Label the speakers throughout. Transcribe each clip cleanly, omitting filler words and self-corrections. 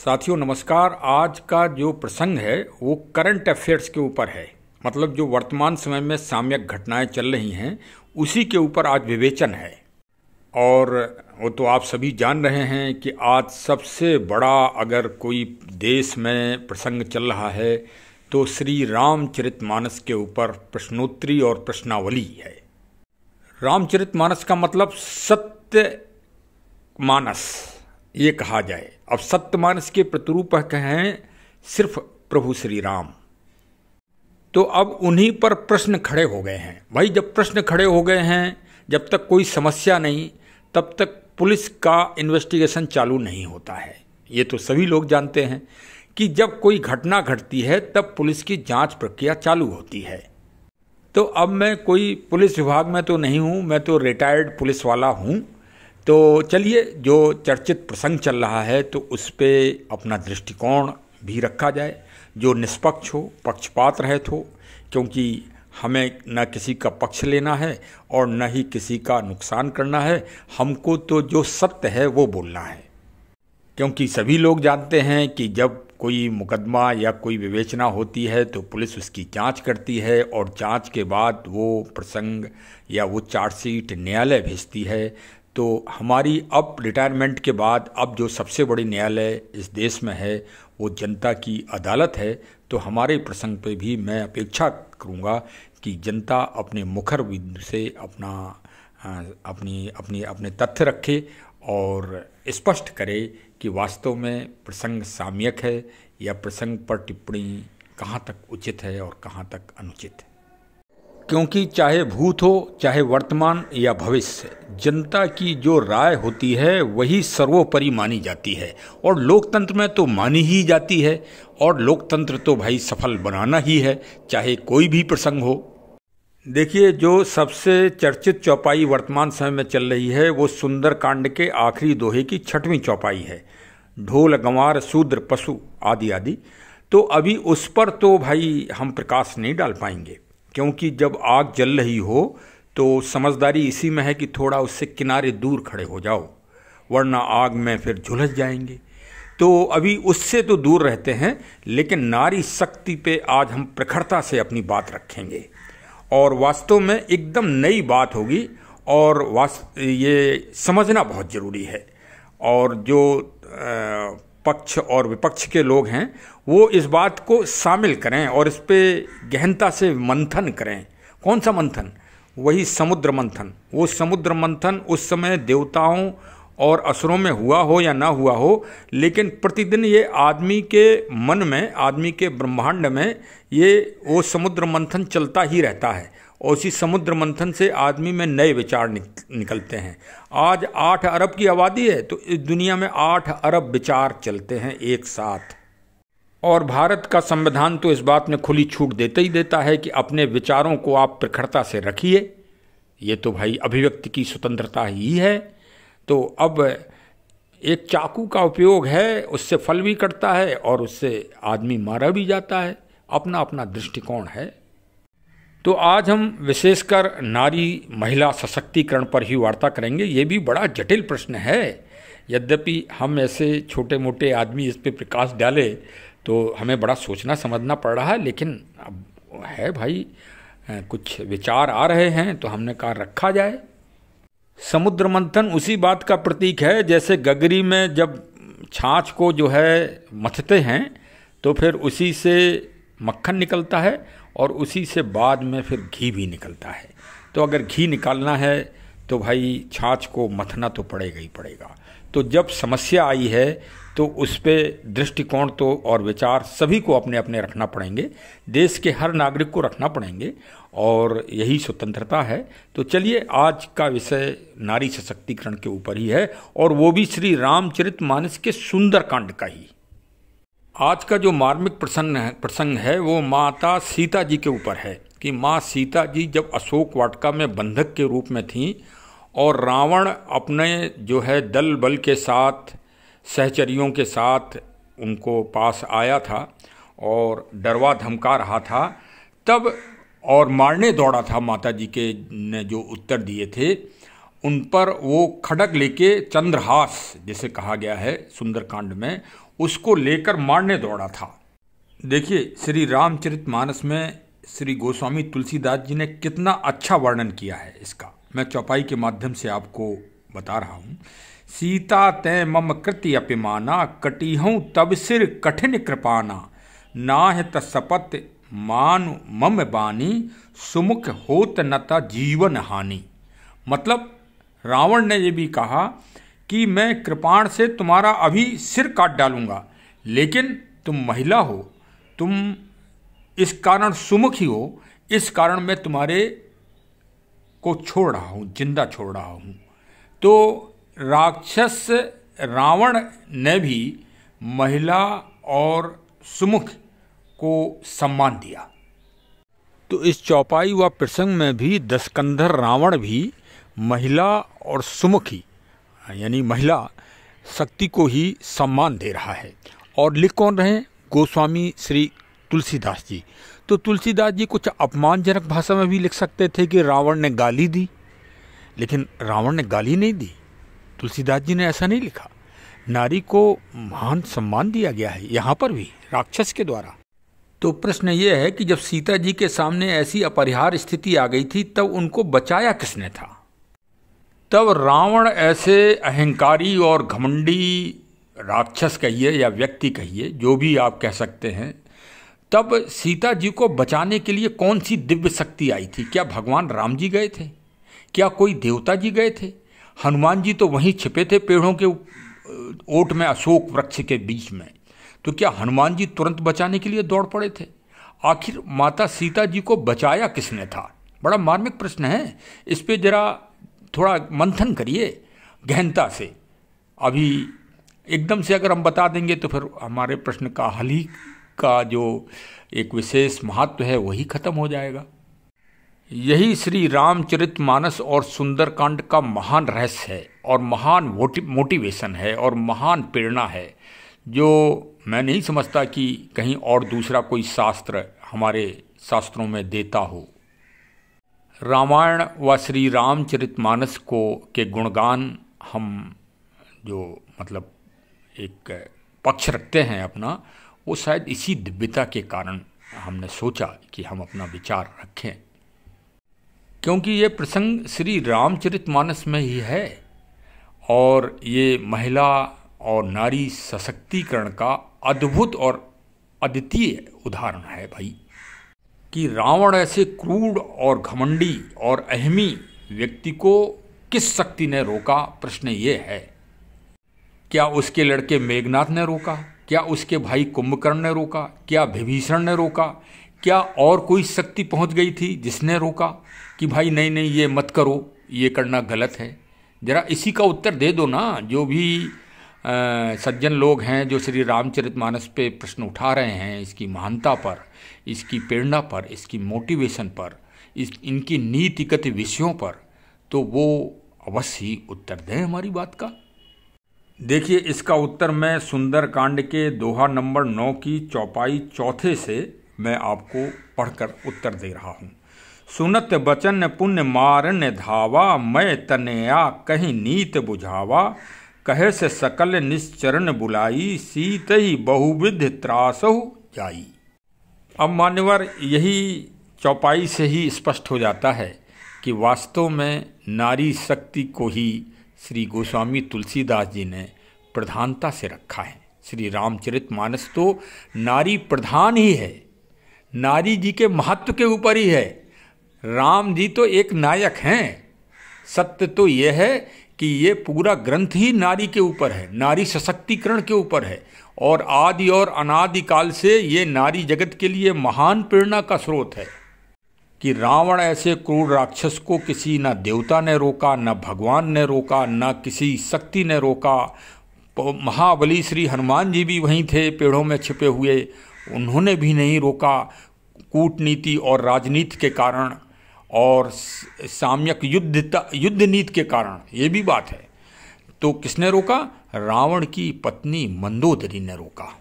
Speaker 1: साथियों नमस्कार। आज का जो प्रसंग है वो करंट अफेयर्स के ऊपर है। मतलब जो वर्तमान समय में सामयिक घटनाएं चल रही हैं उसी के ऊपर आज विवेचन है। और वो तो आप सभी जान रहे हैं कि आज सबसे बड़ा अगर कोई देश में प्रसंग चल रहा है तो श्री रामचरितमानस के ऊपर प्रश्नोत्तरी और प्रश्नावली है। रामचरितमानस का मतलब सत्य मानस ये कहा जाए। अब सत्यमानस के प्रतिरूप हैं सिर्फ प्रभु श्री राम। तो अब उन्हीं पर प्रश्न खड़े हो गए हैं। भाई जब प्रश्न खड़े हो गए हैं, जब तक कोई समस्या नहीं तब तक पुलिस का इन्वेस्टिगेशन चालू नहीं होता है। ये तो सभी लोग जानते हैं कि जब कोई घटना घटती है तब पुलिस की जांच प्रक्रिया चालू होती है। तो अब मैं कोई पुलिस विभाग में तो नहीं हूँ, मैं तो रिटायर्ड पुलिस वाला हूँ। तो चलिए जो चर्चित प्रसंग चल रहा है तो उस पर अपना दृष्टिकोण भी रखा जाए, जो निष्पक्ष हो, पक्षपात रहित हो, क्योंकि हमें न किसी का पक्ष लेना है और न ही किसी का नुकसान करना है। हमको तो जो सत्य है वो बोलना है, क्योंकि सभी लोग जानते हैं कि जब कोई मुकदमा या कोई विवेचना होती है तो पुलिस उसकी जांच करती है और जांच के बाद वो प्रसंग या वो चार्जशीट न्यायालय भेजती है। तो हमारी अब रिटायरमेंट के बाद अब जो सबसे बड़ी न्यायालय इस देश में है वो जनता की अदालत है। तो हमारे प्रसंग पे भी मैं अपेक्षा करूँगा कि जनता अपने मुखर बिंदु से अपने तथ्य रखे और स्पष्ट करे कि वास्तव में प्रसंग सामयिक है या प्रसंग पर टिप्पणी कहाँ तक उचित है और कहाँ तक अनुचित है। क्योंकि चाहे भूत हो, चाहे वर्तमान या भविष्य, जनता की जो राय होती है वही सर्वोपरि मानी जाती है और लोकतंत्र में तो मानी ही जाती है। और लोकतंत्र तो भाई सफल बनाना ही है, चाहे कोई भी प्रसंग हो। देखिए, जो सबसे चर्चित चौपाई वर्तमान समय में चल रही है वो सुंदरकांड के आखिरी दोहे की 6वीं चौपाई है, ढोल गंवार शूद्र पशु आदि आदि। तो अभी उस पर तो भाई हम प्रकाश नहीं डाल पाएंगे, क्योंकि जब आग जल रही हो तो समझदारी इसी में है कि थोड़ा उससे किनारे दूर खड़े हो जाओ, वरना आग में फिर झुलस जाएंगे। तो अभी उससे तो दूर रहते हैं, लेकिन नारी शक्ति पे आज हम प्रखरता से अपनी बात रखेंगे और वास्तव में एकदम नई बात होगी और ये समझना बहुत ज़रूरी है। और जो पक्ष और विपक्ष के लोग हैं वो इस बात को शामिल करें और इस पे गहनता से मंथन करें। कौन सा मंथन? वही समुद्र मंथन। वो समुद्र मंथन उस समय देवताओं और असुरों में हुआ हो या ना हुआ हो, लेकिन प्रतिदिन ये आदमी के मन में, आदमी के ब्रह्मांड में ये वो समुद्र मंथन चलता ही रहता है और उसी समुद्र मंथन से आदमी में नए विचार निकलते हैं। आज 8 अरब की आबादी है तो इस दुनिया में 8 अरब विचार चलते हैं एक साथ। और भारत का संविधान तो इस बात में खुली छूट देता ही देता है कि अपने विचारों को आप प्रखरता से रखिए। ये तो भाई अभिव्यक्ति की स्वतंत्रता ही है। तो अब एक चाकू का उपयोग है, उससे फल भी कटता है और उससे आदमी मारा भी जाता है। अपना अपना दृष्टिकोण है। तो आज हम विशेषकर नारी महिला सशक्तिकरण पर ही वार्ता करेंगे। ये भी बड़ा जटिल प्रश्न है। यद्यपि हम ऐसे छोटे मोटे आदमी इस पे प्रकाश डाले तो हमें बड़ा सोचना समझना पड़ रहा है, लेकिन अब है भाई, कुछ विचार आ रहे हैं तो हमने कहा रखा जाए। समुद्र मंथन उसी बात का प्रतीक है जैसे गगरी में जब छाछ को जो है मथते हैं तो फिर उसी से मक्खन निकलता है और उसी से बाद में फिर घी भी निकलता है। तो अगर घी निकालना है तो भाई छाछ को मथना तो पड़ेगा ही पड़ेगा। तो जब समस्या आई है तो उस पर दृष्टिकोण तो और विचार सभी को अपने अपने रखना पड़ेंगे, देश के हर नागरिक को रखना पड़ेंगे और यही स्वतंत्रता है। तो चलिए, आज का विषय नारी सशक्तिकरण के ऊपर ही है और वो भी श्री रामचरितमानस के सुंदरकांड का ही। आज का जो मार्मिक प्रसंग है वो माता सीता जी के ऊपर है कि माँ सीता जी जब अशोक वाटिका में बंधक के रूप में थीं और रावण अपने जो है दल बल के साथ, सहचरियों के साथ उनको पास आया था और डरवा धमका रहा था, तब और मारने दौड़ा था माता जी के ने जो उत्तर दिए थे उन पर वो खड्ग लेके चंद्रहास जिसे कहा गया है सुंदरकांड में, उसको लेकर मारने दौड़ा था। देखिए, श्री रामचरितमानस में श्री गोस्वामी तुलसीदास जी ने कितना अच्छा वर्णन किया है इसका, मैं चौपाई के माध्यम से आपको बता रहा हूँ। सीता तै मम कृति अपिमाना, कटिहूँ तब सिर कठिन कृपाना, नाह तसपत मान मम बानी, सुमुख होत नता जीवन हानि। मतलब रावण ने यह भी कहा कि मैं कृपाण से तुम्हारा अभी सिर काट डालूंगा, लेकिन तुम महिला हो, तुम इस कारण सुमुखी हो, इस कारण मैं तुम्हारे को छोड़ रहा हूँ, जिंदा छोड़ रहा हूँ। तो राक्षस रावण ने भी महिला और सुमुख को सम्मान दिया। तो इस चौपाई व प्रसंग में भी दशकंधर रावण भी महिला और सुमुखी यानी महिला शक्ति को ही सम्मान दे रहा है। और लिख कौन रहे? गोस्वामी श्री तुलसीदास जी। तो तुलसीदास जी कुछ अपमानजनक भाषा में भी लिख सकते थे कि रावण ने गाली दी, लेकिन रावण ने गाली नहीं दी। तुलसीदास जी ने ऐसा नहीं लिखा। नारी को महान सम्मान दिया गया है यहाँ पर भी राक्षस के द्वारा। तो प्रश्न ये है कि जब सीता जी के सामने ऐसी अपरिहार्य स्थिति आ गई थी तब उनको बचाया किसने था? तब रावण ऐसे अहंकारी और घमंडी राक्षस कहिए या व्यक्ति कहिए, जो भी आप कह सकते हैं, तब सीता जी को बचाने के लिए कौन सी दिव्य शक्ति आई थी? क्या भगवान राम जी गए थे? क्या कोई देवता जी गए थे? हनुमान जी तो वहीं छिपे थे पेड़ों के ओट में, अशोक वृक्ष के बीच में। तो क्या हनुमान जी तुरंत बचाने के लिए दौड़ पड़े थे? आखिर माता सीता जी को बचाया किसने था? बड़ा मार्मिक प्रश्न है। इस पे जरा थोड़ा मंथन करिए गहनता से। अभी एकदम से अगर हम बता देंगे तो फिर हमारे प्रश्न का हल ही का जो एक विशेष महत्व है वही खत्म हो जाएगा। यही श्री रामचरितमानस और सुंदरकांड का महान रहस्य है और महान मोटिवेशन है और महान प्रेरणा है, जो मैं नहीं समझता कि कहीं और दूसरा कोई शास्त्र हमारे शास्त्रों में देता हो। रामायण व श्री रामचरितमानस को के गुणगान हम जो मतलब एक पक्ष रखते हैं अपना, वो शायद इसी दिव्यता के कारण हमने सोचा कि हम अपना विचार रखें, क्योंकि ये प्रसंग श्री रामचरितमानस में ही है और ये महिला और नारी सशक्तिकरण का अद्भुत और अद्वितीय उदाहरण है भाई। कि रावण ऐसे क्रूर और घमंडी और अहमी व्यक्ति को किस शक्ति ने रोका? प्रश्न ये है। क्या उसके लड़के मेघनाथ ने रोका? क्या उसके भाई कुंभकर्ण ने रोका? क्या विभीषण ने रोका? क्या और कोई शक्ति पहुंच गई थी जिसने रोका कि भाई नहीं नहीं ये मत करो, ये करना गलत है? जरा इसी का उत्तर दे दो ना। जो भी सज्जन लोग हैं जो श्री रामचरितमानस पे प्रश्न उठा रहे हैं, इसकी महानता पर, इसकी प्रेरणा पर, इसकी मोटिवेशन पर, इनकी नीतिगत विषयों पर, तो वो अवश्य ही उत्तर दें हमारी बात का। देखिए, इसका उत्तर मैं सुंदरकांड के दोहा नंबर 9 की चौपाई चौथे से मैं आपको पढ़कर उत्तर दे रहा हूँ। सुनत बचन पुण्य मारण्य धावा, मैं तनया कहीं नीत बुझावा, कहे से सकल निश्चरण बुलाई, सीत ही बहुविध त्रासहु जाई। अब मान्यवर, यही चौपाई से ही स्पष्ट हो जाता है कि वास्तव में नारी शक्ति को ही श्री गोस्वामी तुलसीदास जी ने प्रधानता से रखा है। श्री रामचरितमानस तो नारी प्रधान ही है, नारी जी के महत्व के ऊपर ही है। राम जी तो एक नायक हैं। सत्य तो यह है कि ये पूरा ग्रंथ ही नारी के ऊपर है, नारी सशक्तिकरण के ऊपर है, और आदि और अनादि काल से ये नारी जगत के लिए महान प्रेरणा का स्रोत है। कि रावण ऐसे क्रूर राक्षस को किसी न देवता ने रोका, न भगवान ने रोका, न किसी शक्ति ने रोका। महाबली श्री हनुमान जी भी वहीं थे पेड़ों में छिपे हुए, उन्होंने भी नहीं रोका। कूटनीति और राजनीति के कारण और साम्यक युद्ध नीति के कारण, ये भी बात है। तो किसने रोका? रावण की पत्नी मंदोदरी ने रोका।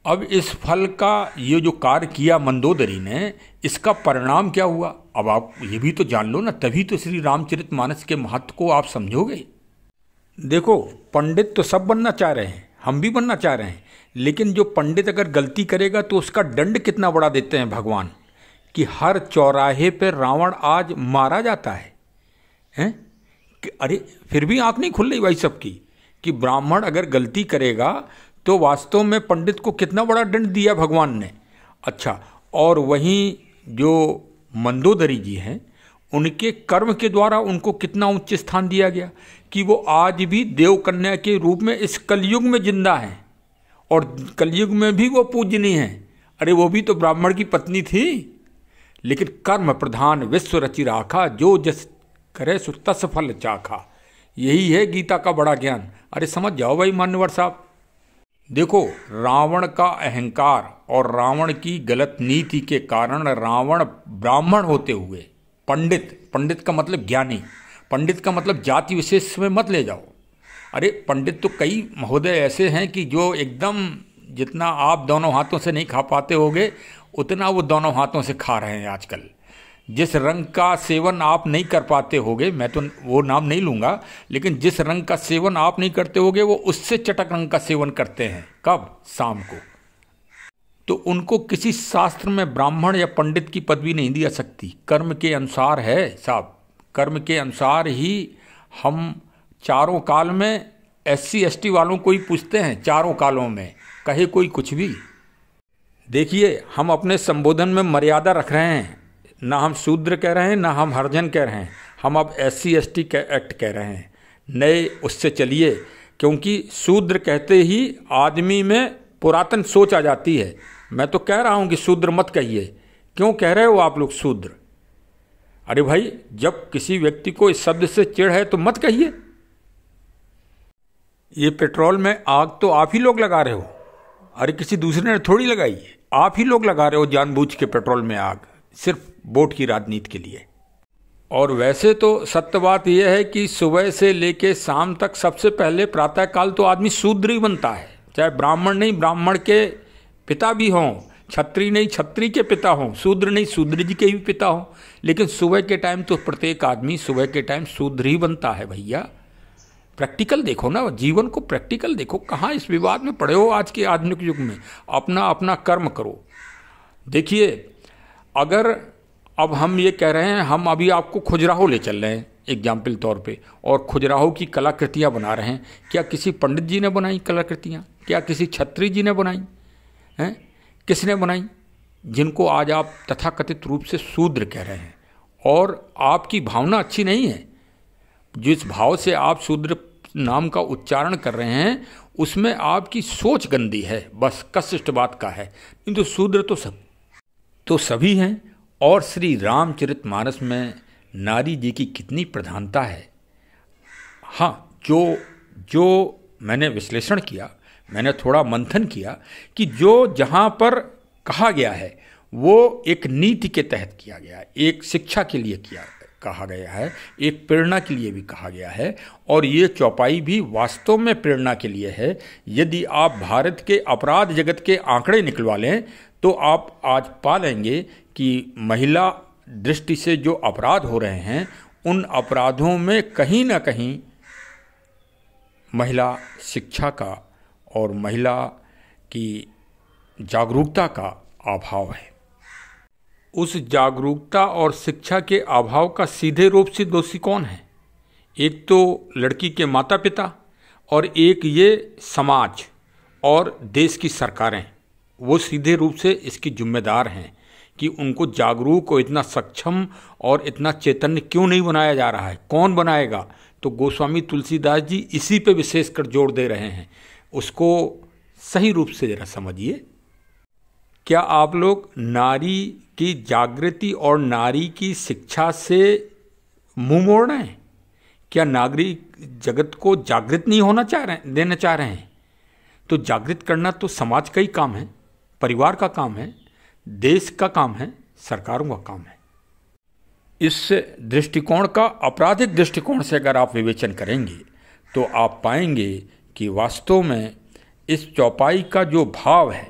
Speaker 1: अब इस फल का ये जो कार्य किया मंदोदरी ने, इसका परिणाम क्या हुआ? अब आप ये भी तो जान लो ना, तभी तो श्री रामचरितमानस के महत्व को आप समझोगे। देखो, पंडित तो सब बनना चाह रहे हैं, हम भी बनना चाह रहे हैं, लेकिन जो पंडित अगर गलती करेगा तो उसका दंड कितना बड़ा देते हैं भगवान, कि हर चौराहे पर रावण आज मारा जाता है, हैं? अरे फिर भी आंख नहीं खुल रही भाई सबकी कि ब्राह्मण अगर गलती करेगा तो वास्तव में पंडित को कितना बड़ा दंड दिया भगवान ने। अच्छा, और वहीं जो मंदोदरी जी हैं, उनके कर्म के द्वारा उनको कितना उच्च स्थान दिया गया कि वो आज भी देव कन्या के रूप में इस कलयुग में जिंदा हैं, और कलयुग में भी वो पूजनीय हैं। अरे वो भी तो ब्राह्मण की पत्नी थी, लेकिन कर्म प्रधान विश्व रचि राखा, जो जस करे सो तस फल चाखा। यही है गीता का बड़ा ज्ञान। अरे समझ जाओ भाई मान्यवर साहब। देखो, रावण का अहंकार और रावण की गलत नीति के कारण रावण ब्राह्मण होते हुए पंडित का मतलब ज्ञानी, पंडित का मतलब जाति विशेष में मत ले जाओ। अरे पंडित तो कई महोदय ऐसे हैं कि जो एकदम जितना आप दोनों हाथों से नहीं खा पाते होगे उतना वो दोनों हाथों से खा रहे हैं आजकल। जिस रंग का सेवन आप नहीं कर पाते होगे, मैं तो वो नाम नहीं लूँगा, लेकिन जिस रंग का सेवन आप नहीं करते होगे वो उससे चटक रंग का सेवन करते हैं। कब? शाम को। तो उनको किसी शास्त्र में ब्राह्मण या पंडित की पदवी नहीं दी जा सकती। कर्म के अनुसार है साहब, कर्म के अनुसार ही हम चारों काल में SC ST वालों को ही पूछते हैं, चारों कालों में, कहे कोई कुछ भी। देखिए, हम अपने संबोधन में मर्यादा रख रहे हैं, ना हम शूद्र कह रहे हैं ना हम हरिजन कह रहे हैं, हम अब SC ST एक्ट कह रहे हैं। नए उससे चलिए, क्योंकि शूद्र कहते ही आदमी में पुरातन सोच आ जाती है। मैं तो कह रहा हूं कि शूद्र मत कहिए। क्यों कह रहे हो आप लोग शूद्र? अरे भाई, जब किसी व्यक्ति को इस शब्द से चिढ़ है तो मत कहिए। ये पेट्रोल में आग तो आप ही लोग लगा रहे हो, अरे किसी दूसरे ने थोड़ी लगाई है। आप ही लोग लगा रहे हो जानबूझ के पेट्रोल में आग, सिर्फ वोट की राजनीति के लिए। और वैसे तो सत्य बात यह है कि सुबह से लेके शाम तक सबसे पहले प्रातःकाल तो आदमी शूद्र ही बनता है, चाहे ब्राह्मण नहीं ब्राह्मण के पिता भी हों, छत्री नहीं छत्री के पिता हों, शूद्र नहीं शूद्र जी के भी पिता हों, लेकिन सुबह के टाइम तो प्रत्येक आदमी सुबह के टाइम शूद्र ही बनता है। भैया प्रैक्टिकल देखो ना, जीवन को प्रैक्टिकल देखो। कहाँ इस विवाद में पड़े हो आज के आधुनिक युग में? अपना अपना कर्म करो। देखिए, अगर अब हम ये कह रहे हैं, हम अभी आपको खजुराहो ले चल रहे हैं एग्जाम्पल तौर पे, और खजुराहो की कलाकृतियाँ बना रहे हैं। क्या किसी पंडित जी ने बनाई कलाकृतियाँ? क्या किसी छत्री जी ने बनाई हैं? किसने बनाई? जिनको आज आप तथाकथित रूप से शूद्र कह रहे हैं, और आपकी भावना अच्छी नहीं है। जिस भाव से आप शूद्र नाम का उच्चारण कर रहे हैं उसमें आपकी सोच गंदी है, बस कशिष्ट बात का है। नहीं तो शूद्र तो सभी हैं। और श्री रामचरितमानस में नारी जी की कितनी प्रधानता है। हाँ, जो मैंने विश्लेषण किया, मैंने थोड़ा मंथन किया कि जो जहाँ पर कहा गया है वो एक नीति के तहत किया गया है, एक शिक्षा के लिए कहा गया है, एक प्रेरणा के लिए भी कहा गया है, और ये चौपाई भी वास्तव में प्रेरणा के लिए है। यदि आप भारत के अपराध जगत के आंकड़े निकलवा लें तो आप आज पा लेंगे कि महिला दृष्टि से जो अपराध हो रहे हैं उन अपराधों में कहीं ना कहीं महिला शिक्षा का और महिला की जागरूकता का अभाव है। उस जागरूकता और शिक्षा के अभाव का सीधे रूप से दोषी कौन है? एक तो लड़की के माता पिता, और एक ये समाज और देश की सरकारें। वो सीधे रूप से इसकी जिम्मेदार हैं कि उनको जागरूक और इतना सक्षम और इतना चैतन्य क्यों नहीं बनाया जा रहा है। कौन बनाएगा? तो गोस्वामी तुलसीदास जी इसी पे विशेषकर जोर दे रहे हैं। उसको सही रूप से जरा समझिए। क्या आप लोग नारी की जागृति और नारी की शिक्षा से मुंह मोड़ रहे हैं? क्या नागरिक जगत को जागृत नहीं होना देना चाह रहे हैं? तो जागृत करना तो समाज का ही काम है, परिवार का काम है, देश का काम है, सरकारों का काम है। इस दृष्टिकोण का आपराधिक दृष्टिकोण से अगर आप विवेचन करेंगे तो आप पाएंगे कि वास्तव में इस चौपाई का जो भाव है,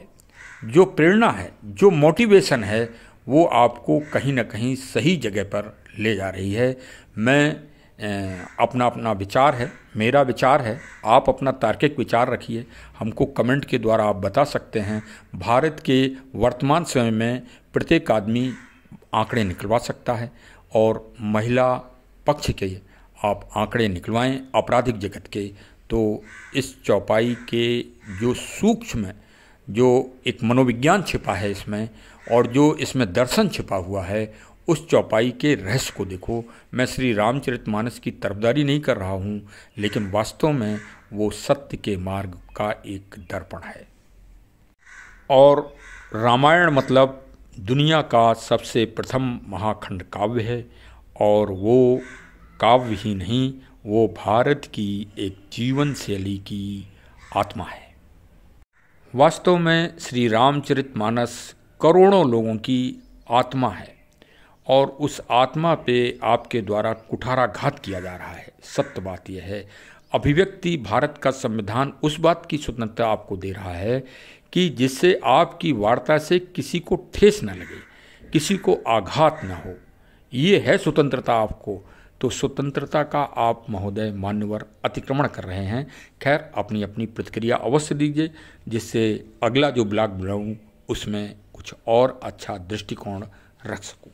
Speaker 1: जो प्रेरणा है, जो मोटिवेशन है, वो आपको कहीं ना कहीं सही जगह पर ले जा रही है। मैं अपना अपना विचार है, मेरा विचार है, आप अपना तार्किक विचार रखिए। हमको कमेंट के द्वारा आप बता सकते हैं। भारत के वर्तमान समय में प्रत्येक आदमी आंकड़े निकलवा सकता है और महिला पक्ष के आप आंकड़े निकलवाएं आपराधिक जगत के, तो इस चौपाई के जो सूक्ष्म जो एक मनोविज्ञान छिपा है इसमें और जो इसमें दर्शन छिपा हुआ है, उस चौपाई के रहस्य को देखो। मैं श्री रामचरितमानस की तरफदारी नहीं कर रहा हूँ, लेकिन वास्तव में वो सत्य के मार्ग का एक दर्पण है। और रामायण मतलब दुनिया का सबसे प्रथम महाखंड काव्य है, और वो काव्य ही नहीं, वो भारत की एक जीवन शैली की आत्मा है। वास्तव में श्री रामचरितमानस करोड़ों लोगों की आत्मा है, और उस आत्मा पे आपके द्वारा कुठाराघात किया जा रहा है। सत्य बात यह है, अभिव्यक्ति भारत का संविधान उस बात की स्वतंत्रता आपको दे रहा है कि जिससे आपकी वार्ता से किसी को ठेस न लगे, किसी को आघात न हो। ये है स्वतंत्रता आपको। तो स्वतंत्रता का आप महोदय मान्यवर अतिक्रमण कर रहे हैं। खैर, अपनी अपनी प्रतिक्रिया अवश्य दीजिए, जिससे अगला जो ब्लॉग बनाऊँ उसमें कुछ और अच्छा दृष्टिकोण रख सकूँ।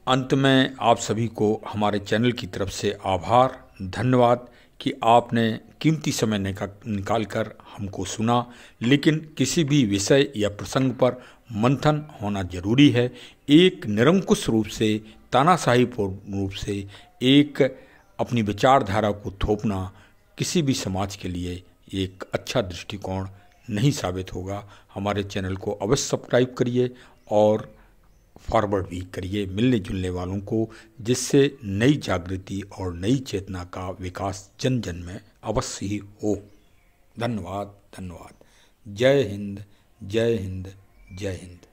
Speaker 1: अंत में आप सभी को हमारे चैनल की तरफ से आभार, धन्यवाद कि आपने कीमती समय निकाल कर हमको सुना। लेकिन किसी भी विषय या प्रसंग पर मंथन होना जरूरी है। एक निरंकुश रूप से, तानाशाहीपूर्ण रूप से एक अपनी विचारधारा को थोपना किसी भी समाज के लिए एक अच्छा दृष्टिकोण नहीं साबित होगा। हमारे चैनल को अवश्य सब्सक्राइब करिए और फॉरवर्ड भी करिए मिलने जुलने वालों को, जिससे नई जागृति और नई चेतना का विकास जन जन में अवश्य ही हो। धन्यवाद, धन्यवाद। जय हिंद, जय हिंद, जय हिंद।